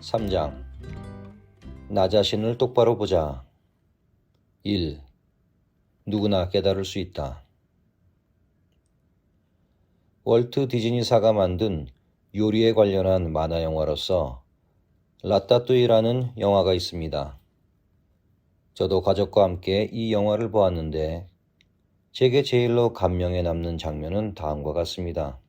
3장 나 자신을 똑바로 보자. 1. 누구나 깨달을 수 있다. 월트 디즈니사가 만든 요리에 관련한 만화 영화로서 라따뚜이라는 영화가 있습니다. 저도 가족과 함께 이 영화를 보았는데 제게 제일로 감명에 남는 장면은 다음과 같습니다.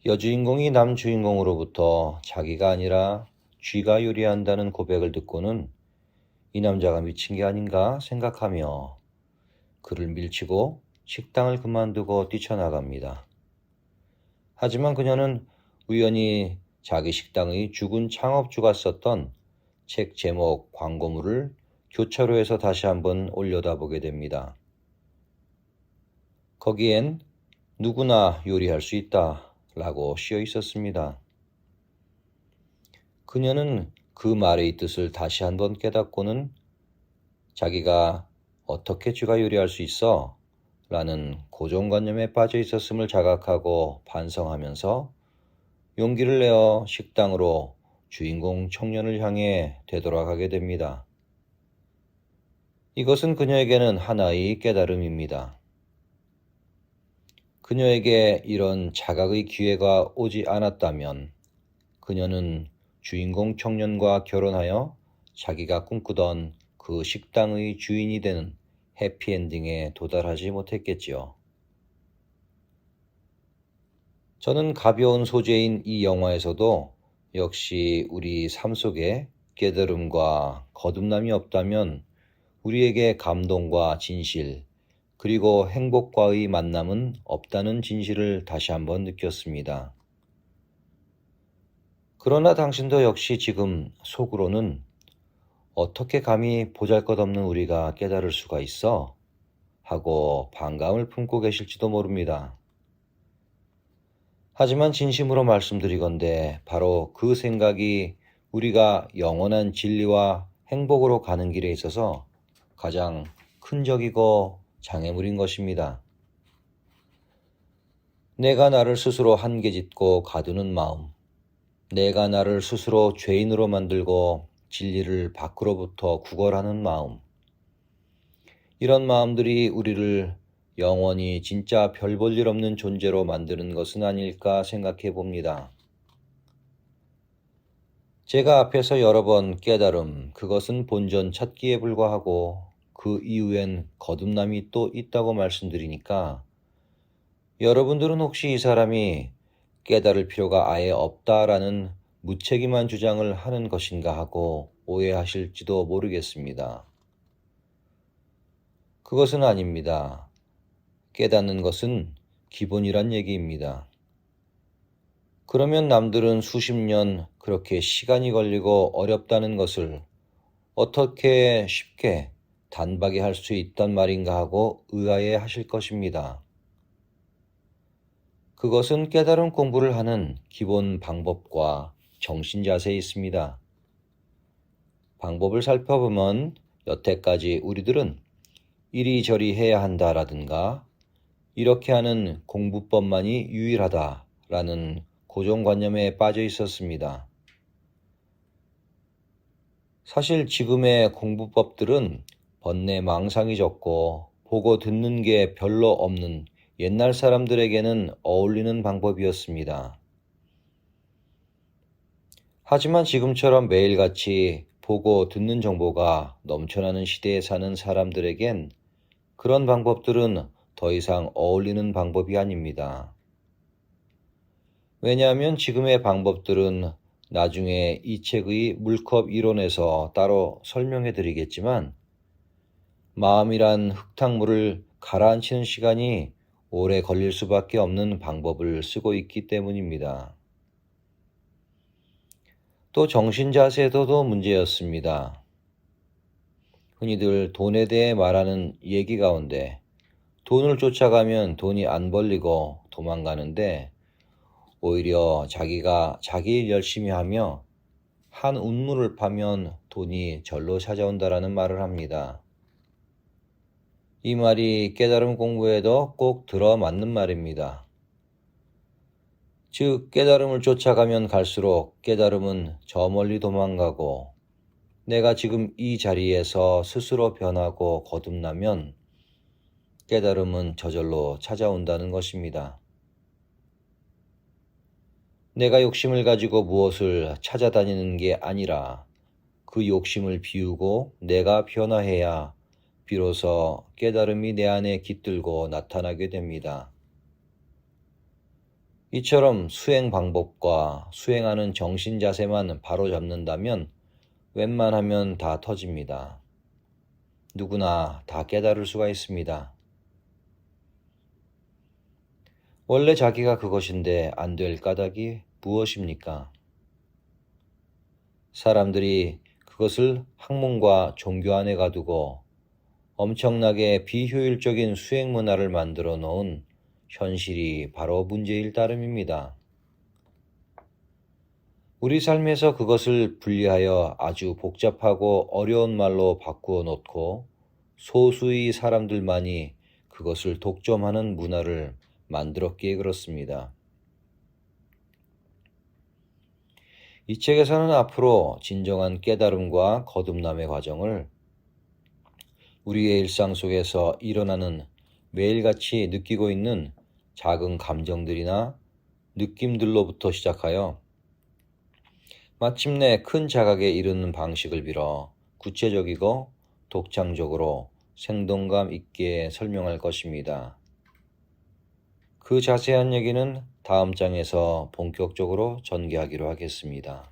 여주인공이 남주인공으로부터 자기가 아니라 쥐가 요리한다는 고백을 듣고는 이 남자가 미친 게 아닌가 생각하며 그를 밀치고 식당을 그만두고 뛰쳐나갑니다. 하지만 그녀는 우연히 자기 식당의 죽은 창업주가 썼던 책 제목 광고물을 교차로에서 다시 한번 올려다보게 됩니다. 거기엔 누구나 요리할 수 있다 라고 쓰여 있었습니다. 그녀는 그 말의 뜻을 다시 한번 깨닫고는 자기가 어떻게 쥐가 요리할 수 있어? 라는 고정관념에 빠져 있었음을 자각하고 반성하면서 용기를 내어 식당으로 주인공 청년을 향해 되돌아가게 됩니다. 이것은 그녀에게는 하나의 깨달음입니다. 그녀에게 이런 자각의 기회가 오지 않았다면 그녀는 주인공 청년과 결혼하여 자기가 꿈꾸던 그 식당의 주인이 되는 해피엔딩에 도달하지 못했겠지요. 저는 가벼운 소재인 이 영화에서도 역시 우리 삶 속에 깨달음과 거듭남이 없다면 우리에게 감동과 진실, 그리고 행복과의 만남은 없다는 진실을 다시 한번 느꼈습니다. 그러나 당신도 역시 지금 속으로는 어떻게 감히 보잘것없는 우리가 깨달을 수가 있어? 하고 반감을 품고 계실지도 모릅니다. 하지만 진심으로 말씀드리건대 바로 그 생각이 우리가 영원한 진리와 행복으로 가는 길에 있어서 가장 큰 적이고 장애물인 것입니다. 내가 나를 스스로 한계짓고 가두는 마음, 내가 나를 스스로 죄인으로 만들고 진리를 밖으로부터 구걸하는 마음, 이런 마음들이 우리를 영원히 진짜 별 볼 일 없는 존재로 만드는 것은 아닐까 생각해 봅니다. 제가 앞에서 여러 번 깨달음, 그것은 본전 찾기에 불과하고 그 이후엔 거듭남이 또 있다고 말씀드리니까 여러분들은 혹시 이 사람이 깨달을 필요가 아예 없다라는 무책임한 주장을 하는 것인가 하고 오해하실지도 모르겠습니다. 그것은 아닙니다. 깨닫는 것은 기본이란 얘기입니다. 그러면 남들은 수십 년 그렇게 시간이 걸리고 어렵다는 것을 어떻게 쉽게 단박에 할 수 있단 말인가 하고 의아해 하실 것입니다. 그것은 깨달음 공부를 하는 기본 방법과 정신 자세에 있습니다. 방법을 살펴보면 여태까지 우리들은 이리저리 해야 한다라든가 이렇게 하는 공부법만이 유일하다라는 고정관념에 빠져 있었습니다. 사실 지금의 공부법들은 번뇌 망상이 적고 보고 듣는 게 별로 없는 옛날 사람들에게는 어울리는 방법이었습니다. 하지만 지금처럼 매일같이 보고 듣는 정보가 넘쳐나는 시대에 사는 사람들에겐 그런 방법들은 더 이상 어울리는 방법이 아닙니다. 왜냐하면 지금의 방법들은 나중에 이 책의 물컵 이론에서 따로 설명해 드리겠지만 마음이란 흙탕물을 가라앉히는 시간이 오래 걸릴 수밖에 없는 방법을 쓰고 있기 때문입니다. 또 정신 자세도 문제였습니다. 흔히들 돈에 대해 말하는 얘기 가운데 돈을 쫓아가면 돈이 안 벌리고 도망가는데 오히려 자기가 자기 일 열심히 하며 한 운물을 파면 돈이 절로 찾아온다라는 말을 합니다. 이 말이 깨달음 공부에도 꼭 들어맞는 말입니다. 즉 깨달음을 쫓아가면 갈수록 깨달음은 저 멀리 도망가고 내가 지금 이 자리에서 스스로 변하고 거듭나면 깨달음은 저절로 찾아온다는 것입니다. 내가 욕심을 가지고 무엇을 찾아다니는 게 아니라 그 욕심을 비우고 내가 변화해야 비로소 깨달음이 내 안에 깃들고 나타나게 됩니다. 이처럼 수행 방법과 수행하는 정신 자세만 바로 잡는다면 웬만하면 다 터집니다. 누구나 다 깨달을 수가 있습니다. 원래 자기가 그것인데 안 될 까닭이 무엇입니까? 사람들이 그것을 학문과 종교 안에 가두고 엄청나게 비효율적인 수행 문화를 만들어 놓은 현실이 바로 문제일 따름입니다. 우리 삶에서 그것을 분리하여 아주 복잡하고 어려운 말로 바꾸어 놓고 소수의 사람들만이 그것을 독점하는 문화를 만들었기에 그렇습니다. 이 책에서는 앞으로 진정한 깨달음과 거듭남의 과정을 우리의 일상 속에서 일어나는 매일같이 느끼고 있는 작은 감정들이나 느낌들로부터 시작하여 마침내 큰 자각에 이르는 방식을 빌어 구체적이고 독창적으로 생동감 있게 설명할 것입니다. 그 자세한 얘기는 다음 장에서 본격적으로 전개하기로 하겠습니다.